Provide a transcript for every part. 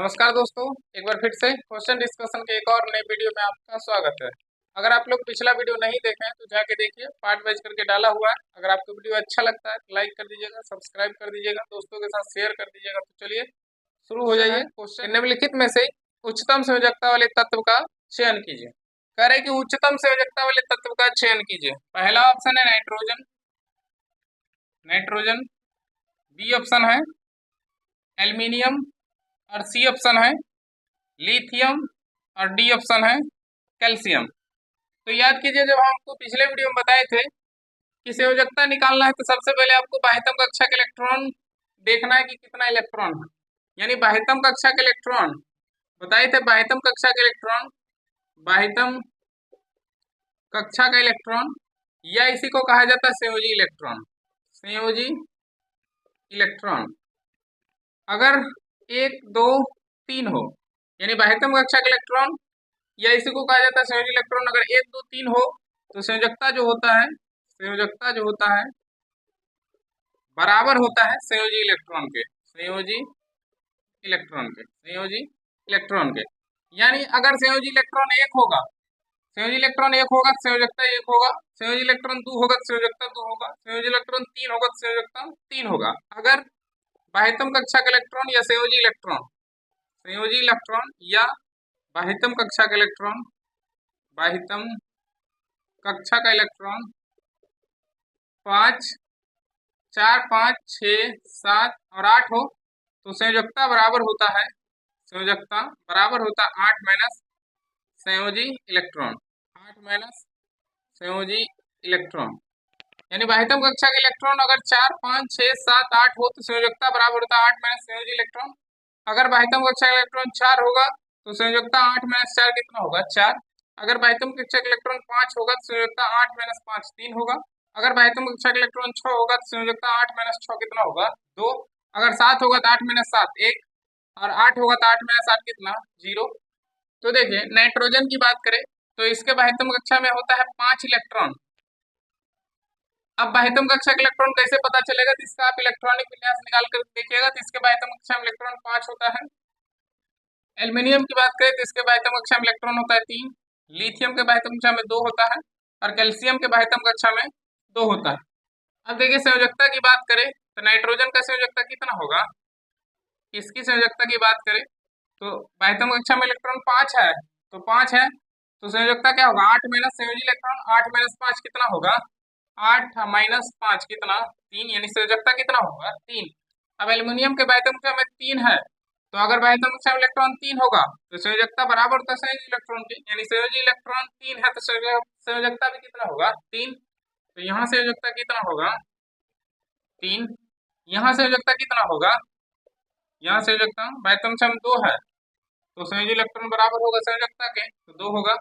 नमस्कार दोस्तों, एक बार फिर से क्वेश्चन डिस्कशन के एक और नए वीडियो में आपका स्वागत है। अगर आप लोग पिछला वीडियो नहीं देखे हैं तो जाके देखिए, पार्ट वाइज करके डाला हुआ है। अगर आपको वीडियो अच्छा लगता है तो लाइक कर दीजिएगा, सब्सक्राइब कर दीजिएगा, दोस्तों के साथ शेयर कर दीजिएगा। तो चलिए शुरू हो जाइए। क्वेश्चन निम्नलिखित में से उच्चतम संयोजकता वाले तत्व का चयन कीजिए। कह रहे कि उच्चतम संयोजकता वाले तत्व का चयन कीजिए। पहला ऑप्शन है नाइट्रोजन, नाइट्रोजन। बी ऑप्शन है एल्यूमिनियम और सी ऑप्शन है लिथियम और डी ऑप्शन है कैल्शियम। तो याद कीजिए, जब हम आपको पिछले वीडियो में बताए थे कि संयोजकता निकालना है तो सबसे पहले आपको बाह्यतम कक्षा के इलेक्ट्रॉन देखना है कि कितना इलेक्ट्रॉन है, यानी बाह्यतम कक्षा के इलेक्ट्रॉन बताए थे। बाह्यतम कक्षा के इलेक्ट्रॉन, बाह्यतम कक्षा का इलेक्ट्रॉन या इसी को कहा जाता है संयोजी इलेक्ट्रॉन। संयोजी इलेक्ट्रॉन अगर 1 2 3 हो, यानी बाह्यतम कक्षा के इलेक्ट्रॉन या इसी को कहा जाता है संयोजी इलेक्ट्रॉन, अगर 1 2 3 हो तो संयोजकता जो होता है, संयोजकता जो होता है बराबर होता है संयोजी इलेक्ट्रॉन के, संयोजी इलेक्ट्रॉन के, संयोजी इलेक्ट्रॉन के। यानी अगर संयोजी इलेक्ट्रॉन 1 होगा, संयोजी इलेक्ट्रॉन 1 होगा तो संयोजकता 1 होगा, संयोजी इलेक्ट्रॉन 2 होगा तो संयोजकता 2 होगा, संयोजी इलेक्ट्रॉन 3 होगा तो संयोजकता 3 होगा। अगर बाह्यतम कक्षा का इलेक्ट्रॉन या संयोजी इलेक्ट्रॉन, संयोजी इलेक्ट्रॉन या बाह्यतम कक्षा का इलेक्ट्रॉन, बाह्यतम कक्षा का इलेक्ट्रॉन 5 4 5 6 7 और 8 हो तो संयोजकता बराबर होता है, संयोजकता बराबर होता है 8 माइनस संयोजी इलेक्ट्रॉन, 8 माइनस संयोजी इलेक्ट्रॉन। यानी बाह्यतम कक्षा के इलेक्ट्रॉन अगर 4 5 6 7 8 हो तो संयोजकता बराबर होता है 8 माइनस संयोजी इलेक्ट्रॉन। अगर बाह्यतम कक्षा का इलेक्ट्रॉन 4 होगा तो संयोजकता 8 माइनस 4 कितना होगा, 4। अगर बाह्यतम कक्षा का इलेक्ट्रॉन 5 होगा तो संयोजकता 8 माइनस 5 3 होगा। अगर बाह्यतम कक्षा का इलेक्ट्रॉन 6 होगा तो संयोजकता 8 माइनस 6 कितना होगा, 2। अगर 7 होगा तो 8 माइनस 7 1 और 8 होगा तो 8 माइनस 8 कितना, 0। तो देखिए नाइट्रोजन की बात करें तो इसके बाह्यतम कक्षा में होता है 5 इलेक्ट्रॉन। अब बाह्यतम कक्षा का इलेक्ट्रॉन कैसे पता चलेगा, तो इसका आप इलेक्ट्रॉनिक विन्यास निकाल कर देखिएगा तो इसके बाह्यतम कक्षा में इलेक्ट्रॉन 5 होता है। एल्यूमिनियम की बात करें तो इसके बाह्यतम कक्षा में इलेक्ट्रॉन होता है 3, लिथियम के बाह्यतम कक्षा में 2 होता है और कैल्शियम के बाह्यतम कक्षा में 2 होता है। अब देखिए संयोजकता की बात करें तो नाइट्रोजन का संयोजकता कितना होगा, इसकी संयोजकता की बात करें तो बाह्यतम कक्षा में इलेक्ट्रॉन 5 है, तो 5 है तो संयोजकता क्या होगा, 8 माइनस संयोजी इलेक्ट्रॉन, 8 माइनस 5 कितना होगा, 8 माइनस 5 कितना, 3, यानी संयोजकता कितना होगा, 3। अब एल्यूमिनियम के बाह्यतम कक्षा में 3 है तो अगर बाह्यतम कक्षा में इलेक्ट्रॉन 3 होगा तो संयोजकता बराबर होता है संयोजी इलेक्ट्रॉन की, यानी संयोजी इलेक्ट्रॉन 3 है तो संयोजकता भी कितना होगा, 3। तो यहाँ संयोजकता कितना होगा, 3। यहाँ संयोजकता कितना होगा, यहाँ संयोजकता बाह्यतम कक्षा में 2 है तो संयोजी इलेक्ट्रॉन बराबर होगा संयोजकता के, तो 2 होगा।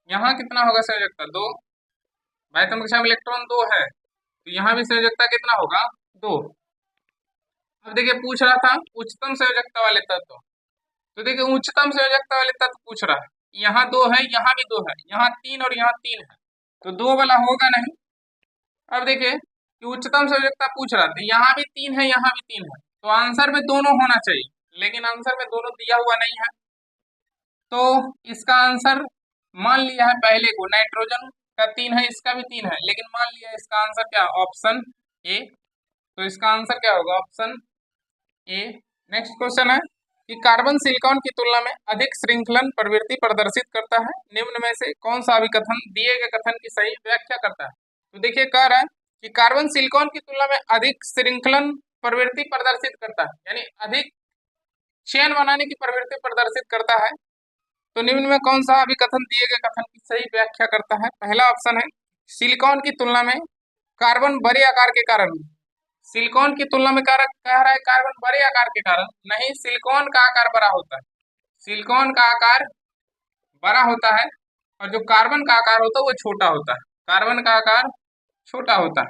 यहाँ कितना होगा संयोजकता, 2। बाह्यतम कक्षा में इलेक्ट्रॉन 2 है तो यहाँ भी संयोजकता कितना होगा, 2। अब देखिए पूछ रहा था उच्चतम संयोजकता वाले तत्व, तो देखिए उच्चतम संयोजकता वाले तत्व पूछ रहा है, यहाँ 2 है, यहाँ भी 2 है, यहाँ 3 और यहाँ 3 है तो 2 वाला होगा नहीं। अब देखिए कि उच्चतम संयोजकता पूछ रहा था, यहाँ भी 3 है, यहाँ भी 3 है तो आंसर में दोनों होना चाहिए, लेकिन आंसर में दोनों दिया हुआ नहीं है। तो इसका आंसर मान लिया है पहले को, नाइट्रोजन का 3 है, इसका भी 3 है, लेकिन मान लिया इसका आंसर क्या, ऑप्शन ए। तो इसका आंसर क्या होगा, ऑप्शन ए। नेक्स्ट क्वेश्चन है कि कार्बन सिलिकॉन की तुलना में अधिक श्रृंखलन प्रवृत्ति प्रदर्शित करता है, निम्न में से कौन सा अभिकथन दिए गए कथन की सही व्याख्या करता है। तो देखिए कह रहा है कि कार्बन सिलिकॉन की तुलना में अधिक श्रृंखलन प्रवृत्ति प्रदर्शित करता है, यानी अधिक चेन बनाने की प्रवृत्ति प्रदर्शित करता है। तो निम्न में कौन सा अभिकथन दिए गए कथन की सही व्याख्या करता है। पहला ऑप्शन है सिलिकॉन की तुलना में कार्बन बड़े आकार के कारण, सिलिकॉन की तुलना में कह रहा है कार्बन बड़े आकार के कारण, नहीं, सिलिकॉन का आकार बड़ा होता है, सिलिकॉन का आकार बड़ा होता है और जो कार्बन का आकार होता है वो छोटा होता है, कार्बन का आकार छोटा होता है।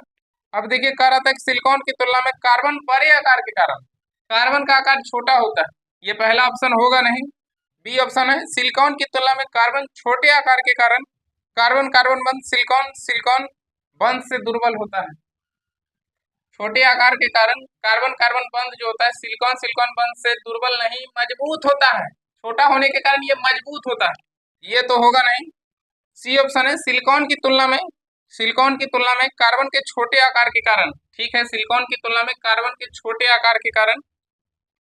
अब देखिए कह रहा था कि सिलिकॉन की तुलना में कार्बन बड़े आकार के कारण कार्बन का आकार छोटा होता है, ये पहला ऑप्शन होगा नहीं। बी ऑप्शन है सिलिकॉन की तुलना में कार्बन छोटे आकार के कारण कार्बन कार्बन बंध सिलिकॉन सिलिकॉन बंध से दुर्बल होता है, छोटे आकार के कारण कार्बन कार्बन बंध जो होता है सिलिकॉन सिलिकॉन बंध से दुर्बल नहीं मजबूत होता है। छोटा होने के कारण ये मजबूत होता है, ये तो होगा नहीं। सी ऑप्शन है, सिलिकॉन की तुलना में कार्बन के छोटे आकार के कारण, ठीक है, सिलिकॉन की तुलना में कार्बन के छोटे आकार के कारण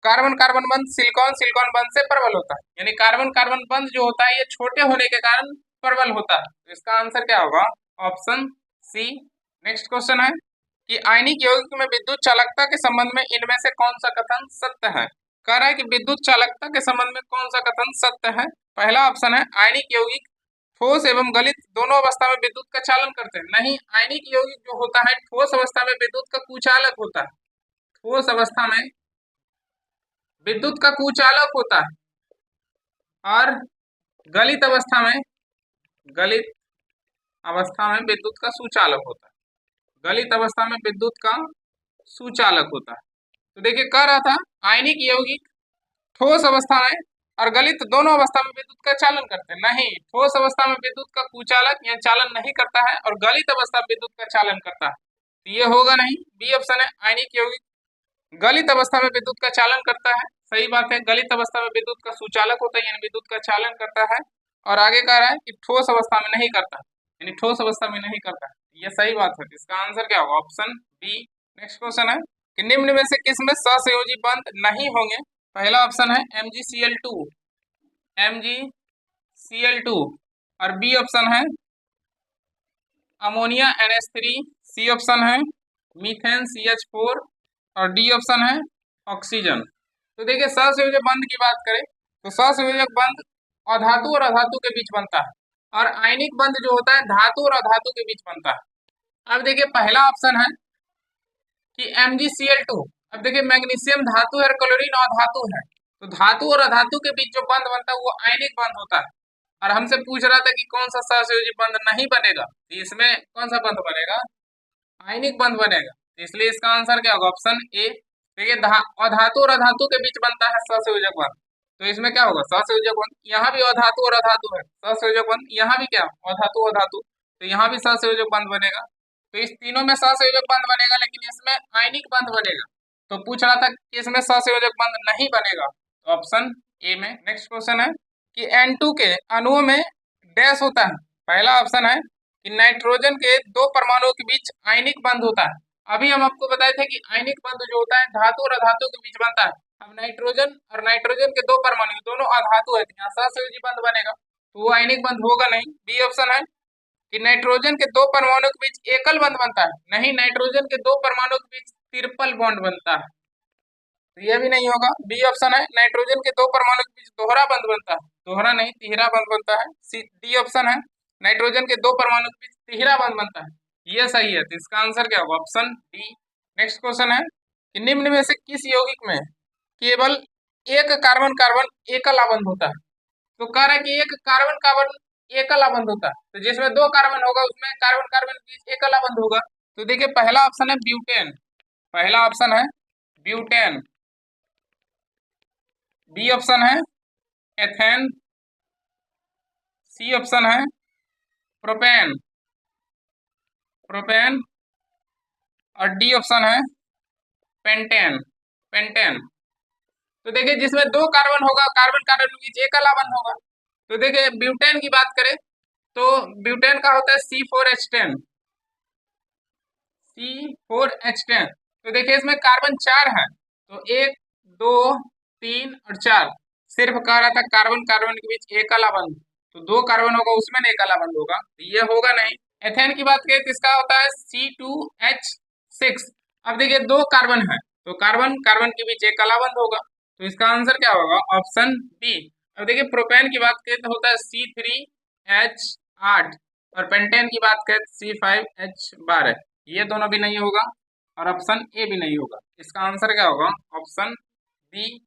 कार्बन कार्बन बंध सिलिकॉन सिलिकॉन बंध से प्रबल होता है, यानी कार्बन कार्बन बंध जो होता है ये छोटे होने के कारण प्रबल होता है। तो इसका आंसर क्या होगा? Option C. नेक्स्ट क्वेश्चन है कि आयनिक यौगिक में विद्युत चालकता के संबंध में इनमें से कौन सा कथन सत्य है? कह रहा है कि विद्युत चालकता के संबंध में कौन सा कथन सत्य है? पहला ऑप्शन है, आयनिक यौगिक ठोस एवं गलित दोनों अवस्था में विद्युत का चालन करते हैं। नहीं, आयनिक यौगिक जो होता है ठोस अवस्था में विद्युत का कुचालक होता है, ठोस अवस्था में विद्युत का कुचालक होता है, और गलित अवस्था में विद्युत का सुचालक होता है, गलित अवस्था में विद्युत का सुचालक होता है। तो देखिए कह रहा था आयनिक यौगिक ठोस अवस्था में और गलित दोनों अवस्था में विद्युत का चालन करते हैं। नहीं, ठोस अवस्था में विद्युत का कुचालक या चालन नहीं करता है और गलित अवस्था में विद्युत का चालन करता है, तो ये होगा नहीं। बी ऑप्शन है, आयनिक यौगिक गलित अवस्था में विद्युत का चालन करता है, सही बात है, गलित अवस्था में विद्युत का सुचालक होता है यानी विद्युत का चालन करता है। और आगे कह रहा है कि ठोस अवस्था में नहीं करता, यानी ठोस अवस्था में नहीं करता, ये सही बात है। इसका आंसर क्या होगा? Option B. नेक्स्ट क्वेश्चन है कि निम्न में से किसमें सहसंयोजी बंध नहीं होंगे? पहला ऑप्शन है MgCl2 और बी ऑप्शन है अमोनिया NH3, सी ऑप्शन है मीथेन CH4 और डी ऑप्शन है ऑक्सीजन। तो देखिए सहसंयोजक बंध की बात करें तो सहसंयोजक बंध अधातु और अधातु के बीच बनता है, और आयनिक बंध जो होता है धातु और अधातु के बीच बनता है। अब देखिए पहला ऑप्शन है कि MgCl2, अब देखिए मैग्नीशियम धातु है, क्लोरीन अधातु है, तो धातु और अधातु के बीच जो बंध बनता है वो आयनिक बंध होता है। और हमसे पूछ रहा था कि कौन सा सहसंयोजी बंध नहीं बनेगा, तो इसमें कौन सा बंध बनेगा? आयनिक बंध बनेगा, इसलिए इसका आंसर क्या होगा? Option A. देखिए अधातु और अधातु के बीच बनता है सहसंयोजक बंध, तो इसमें क्या होगा? सहसंयोजक बंध। यहाँ भी अधातु और अधातु है, सहसंयोजक बंध। यहाँ भी क्या? अधातु अधातु, तो यहाँ भी सहसंयोजक बंध बनेगा। तो इस तीनों में सहसंयोजक बंध बनेगा, लेकिन इसमें आयनिक बंध बनेगा। तो पूछ रहा था कि इसमें सहसंयोजक बंध नहीं बनेगा, तो ऑप्शन ए में। नेक्स्ट क्वेश्चन है कि N2 के अणुओं में डैश होता है। पहला ऑप्शन है कि नाइट्रोजन के दो परमाणुओं के बीच आयनिक बंध होता है। अभी हम आपको बताए थे कि आयनिक बंध जो होता है धातु और अधातु के बीच बनता है। अब नाइट्रोजन और नाइट्रोजन के दो परमाणु दोनों अधातु है, यहाँ सहसंयोजी बंध बनेगा, तो वो आयनिक बंध होगा नहीं। बी ऑप्शन है कि नाइट्रोजन के दो परमाणुओं के बीच एकल बंध बनता है। नहीं, नाइट्रोजन के दो परमाणुओं के बीच ट्रिपल बॉन्ड बनता है, तो यह भी नहीं होगा। बी ऑप्शन है नाइट्रोजन के दो परमाणु के बीच दोहरा बंध बनता है, दोहरा नहीं तिहरा बंध बनता है। डी ऑप्शन है नाइट्रोजन के दो परमाणु के बीच तिहरा बंध बनता है, ये सही है। तो इसका आंसर क्या होगा? Option D. नेक्स्ट क्वेश्चन है कि निम्न में से किस यौगिक में केवल एक कार्बन कार्बन एकल आबंध होता है? तो कह रहा है कि एक कार्बन कार्बन एकल आबंध होता है, तो जिसमें दो कार्बन होगा उसमें कार्बन कार्बन के बीच एकल आबंध होगा। तो देखिए पहला ऑप्शन है ब्यूटेन, पहला ऑप्शन है ब्यूटेन। बी ऑप्शन है एथेन, सी ऑप्शन है प्रोपेन और डी ऑप्शन है पेंटेन। तो देखिए जिसमें दो कार्बन होगा कार्बन कार्बन के बीच एकल आबंध होगा। तो देखिए ब्यूटेन की बात करें तो ब्यूटेन का होता है C4H10। तो देखिए इसमें कार्बन 4 है, तो 1 2 3 और 4, सिर्फ कह रहा था कार्बन कार्बन के बीच एकल आबंध, तो दो कार्बन होगा उसमें ना एकल आबंध होगा, तो ये होगा नहीं। एथेन की बात करें तो इसका होता है C2H6। अब देखिए दो कार्बन है तो कार्बन कार्बन के बीच एकल आबंध होगा, तो इसका आंसर क्या होगा? Option B. अब देखिए प्रोपेन की बात करें तो होता है C3H8 और पेंटेन की बात करें तो C5H12, ये दोनों भी नहीं होगा और ऑप्शन ए भी नहीं होगा। इसका आंसर क्या होगा? Option B.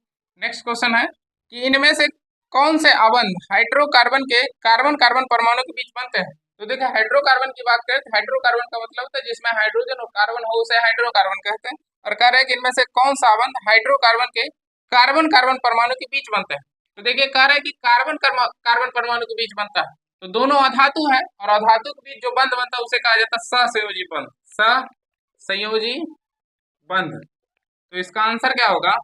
नेक्स्ट क्वेश्चन है कि इनमें से कौन से आबंध हाइड्रोकार्बन के कार्बन कार्बन परमाणु के बीच बनते हैं? तो देखिए हाइड्रोकार्बन की बात करें तो हाइड्रोकार्बन का मतलब होता है जिसमें हाइड्रोजन और कार्बन हो उसे हाइड्रोकार्बन कहते हैं, और कह रहे हैं कि इनमें से कौन सा आबंध हाइड्रोकार्बन के कार्बन कार्बन परमाणु के बीच बनते हैं? तो देखिए कह रहे हैं कि कार्बन कार्बन परमाणु के बीच बनता है, तो दोनों अधातु है और अधातु के बीच जो बंध बनता है उसे कहा जाता है सहसंयोजी बंध, सहसंयोजी बंध। तो इसका आंसर क्या होगा?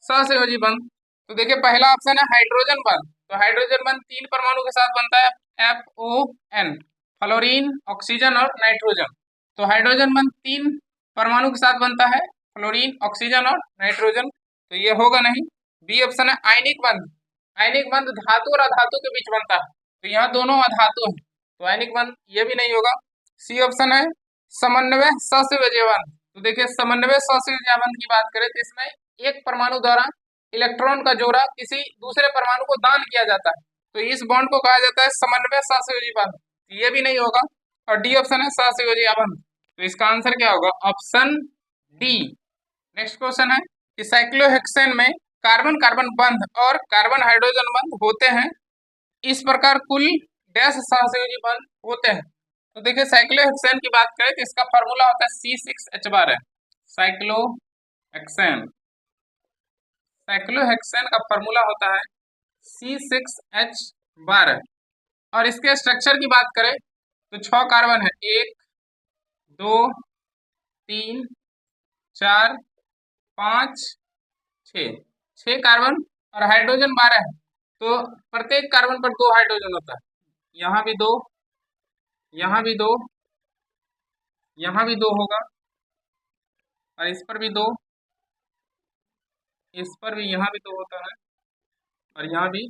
सहसंयोजी बंध। तो देखिए पहला ऑप्शन है हाइड्रोजन बंध। तो हाइड्रोजन बंध 3 परमाणु के साथ बनता है, FON, फ्लोरीन, ऑक्सीजन और नाइट्रोजन। तो हाइड्रोजन बंध 3 परमाणु के साथ बनता है, फ्लोरीन, ऑक्सीजन और नाइट्रोजन। तो ये होगा नहीं। बी ऑप्शन है आयनिक बंध। आयनिक बंध धातु और अधातु के बीच बनता है, तो यहाँ दोनों अधातु है, तो आयनिक बंध ये भी नहीं होगा। सी ऑप्शन है समन्वय सहसंयोजी बंध। तो देखिए समन्वय सहसंयोजी बंध की बात करें तो इसमें एक परमाणु द्वारा इलेक्ट्रॉन का जोड़ा किसी दूसरे परमाणु को दान किया जाता है, तो इस बॉन्ड को कहा जाता है समन्वय सहसंयोजी बंध। ये भी नहीं होगा। और डी ऑप्शन है सहसंयोजी बंध। तो इसका आंसर क्या होगा? Option D. नेक्स्ट क्वेश्चन है कि साइक्लोहेक्सेन में कार्बन कार्बन बंध और कार्बन हाइड्रोजन बंध होते हैं, इस प्रकार कुल डैश सहसंयोजी बंध होते हैं। तो देखिए साइक्लोहेक्सेन की बात करें तो इसका फार्मूला होता है C6H बार है। साइक्लोहेक्सेन का फार्मूला होता है C6H बार। और इसके स्ट्रक्चर की बात करें तो 6 कार्बन है, 1 2 3 4 5 6 कार्बन और हाइड्रोजन 12 है। तो प्रत्येक कार्बन पर 2 हाइड्रोजन होता है, यहाँ भी 2, यहाँ भी 2, यहाँ भी 2 होगा और इस पर भी 2, इस पर भी यहाँ भी 2 होता है और यहाँ भी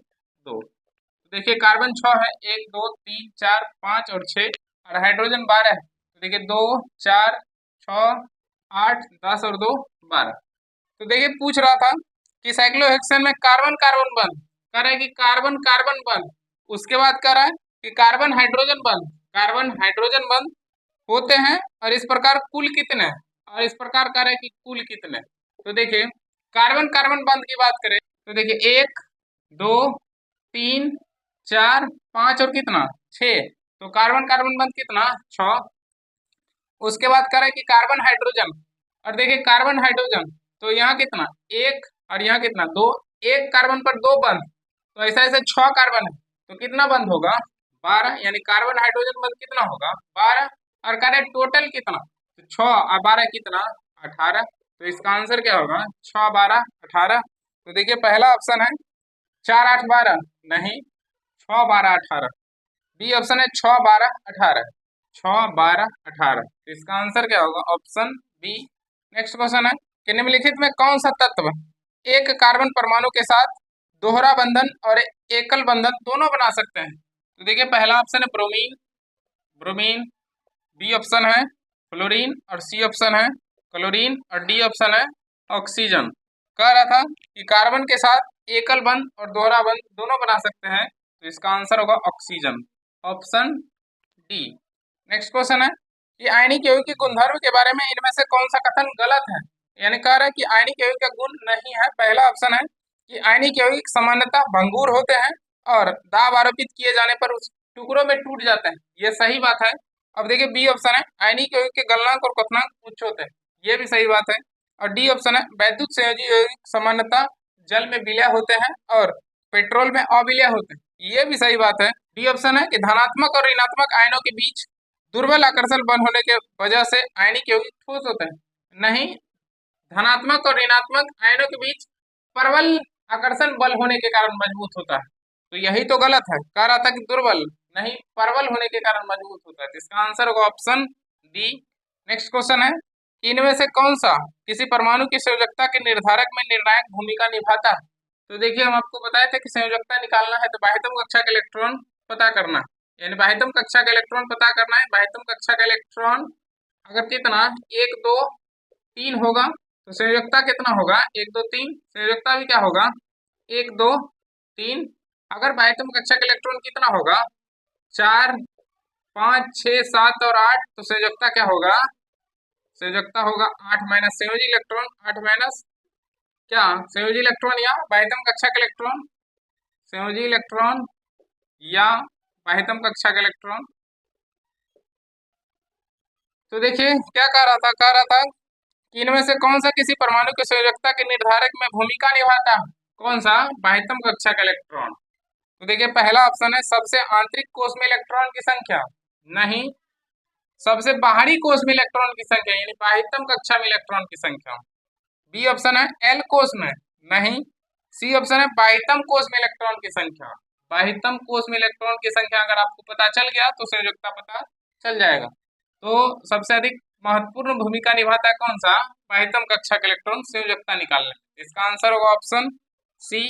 2। तो देखिए कार्बन 6 है, 1 2 3 4 5 और 6 और हाइड्रोजन 12 है। तो देखिए 2 4 6 8 10 और 2 12। तो देखिए पूछ रहा था कि साइक्लोहेक्सेन में कार्बन कार्बन बंध, कह रहा है कि कार्बन कार्बन बंध, उसके बाद कह रहा है कि कार्बन हाइड्रोजन बंध, कार्बन हाइड्रोजन बंध होते हैं और इस प्रकार कुल कितने, और इस प्रकार कह रहे हैं कि कुल कितने। तो देखिए कार्बन कार्बन बंध की बात करें तो देखिए 1 2 3 4 5 और कितना 6। तो कार्बन कार्बन बंध कितना 6। उसके बाद कह रहे हैं कि कार्बन हाइड्रोजन, और देखिए कार्बन हाइड्रोजन तो यहाँ कितना 1 और यहाँ कितना 2, एक कार्बन पर 2 बंध, तो ऐसा ऐसे 6 कार्बन है, तो कितना बंध होगा 12, यानी कार्बन हाइड्रोजन बंध कितना होगा 12। और कह रहे टोटल कितना, तो 6 और 12 कितना 18। तो इसका आंसर क्या होगा 6 12 18। तो देखिए पहला ऑप्शन है 4 8 12, नहीं 6 12 18। बी ऑप्शन है 6 12 18, 6 12 18। तो इसका आंसर क्या होगा ऑप्शन बी। नेक्स्ट क्वेश्चन है कि निम्नलिखित में कौन सा तत्व एक कार्बन परमाणु के साथ दोहरा बंधन और एकल बंधन दोनों बना सकते हैं। तो देखिए पहला ऑप्शन है ब्रोमीन, ब्रोमीन, बी ऑप्शन है फ्लोरीन और सी ऑप्शन है क्लोरीन और डी ऑप्शन है ऑक्सीजन। कह रहा था कि कार्बन के साथ एकल बंध और दोहरा बंध दोनों बना सकते हैं, तो इसका आंसर होगा oxygen, option D. Next question है कि आयनिक यौगिक के गुणधर्म के बारे में इनमें से कौन सा कथन गलत है, यानी कह रहा है कि आयनिक यौगिक का गुण नहीं है। पहला ऑप्शन है कि आयनिक यौगिक सामान्यतः भंगुर होते हैं और दाब आरोपित किए जाने पर उस टुकड़ों में टूट जाते हैं, ये सही बात है। अब देखिए बी ऑप्शन है आयनिक यौगिक के गलनांक और क्वथनांक उच्च होते हैं, ये भी सही बात है। और डी ऑप्शन है वैद्युत संयोजी यौगिक सामान्यतः जल में विलय होते हैं और पेट्रोल में अविलय होते हैं, ये भी सही बात है। डी ऑप्शन है कि धनात्मक और ऋणात्मक आयनों के बीच दुर्बल आकर्षण बल होने के वजह से आयनिक यौगिक ठोस होते हैं, नहीं धनात्मक और ऋणात्मक आयनों के बीच प्रबल आकर्षण बल होने के कारण मजबूत होता है, तो यही तो गलत है। कह रहा था कि दुर्बल, नहीं प्रबल होने के कारण मजबूत होता है, तो इसका आंसर होगा ऑप्शन डी। नेक्स्ट क्वेश्चन है इनमें से कौन सा किसी परमाणु की संयोजकता के निर्धारक में निर्णायक भूमिका निभाता है। तो देखिए हम आपको बताए थे कि संयोजकता निकालना है तो बाह्यतम कक्षा के इलेक्ट्रॉन पता करना है, यानी बाह्यतम कक्षा का इलेक्ट्रॉन पता करना है। बाह्यतम कक्षा का इलेक्ट्रॉन अगर कितना 1 2 3 होगा तो संयोजकता कितना होगा 1 2 3, संयोजकता भी क्या होगा 1 2 3। अगर बाह्यतम कक्षा का इलेक्ट्रॉन कितना होगा 4 5 6 7 और 8, तो संयोजकता क्या होगा, संयोजकता होगा 8 माइनस संयोजी इलेक्ट्रॉन, 8 माइनस क्या संयोजी इलेक्ट्रॉन या बाह्यतम कक्षा का इलेक्ट्रॉन, संयोजी इलेक्ट्रॉन या बाह्यतम कक्षा का इलेक्ट्रॉन। तो देखिए क्या कह रहा था कि इनमें से कौन सा किसी परमाणु की संयोजकता के निर्धारक में भूमिका निभाता है, कौन सा बाह्यतम कक्षा का इलेक्ट्रॉन। तो देखिए पहला ऑप्शन है सबसे आंतरिक कोश में इलेक्ट्रॉन की संख्या, नहीं सबसे बाहरी कोष में इलेक्ट्रॉन की संख्या यानी बाह्यतम कक्षा में इलेक्ट्रॉन की संख्या। बी ऑप्शन है एल कोष में, नहीं। सी ऑप्शन है बाह्यतम कोष में इलेक्ट्रॉन की संख्या। बाह्यतम कोष में इलेक्ट्रॉन की संख्या अगर आपको पता चल गया तो संयोजकता पता चल जाएगा। तो सबसे अधिक महत्वपूर्ण भूमिका निभाता है कौन सा? बाह्यतम कक्षा के इलेक्ट्रॉन संयोजकता निकालने में। इसका आंसर होगा ऑप्शन सी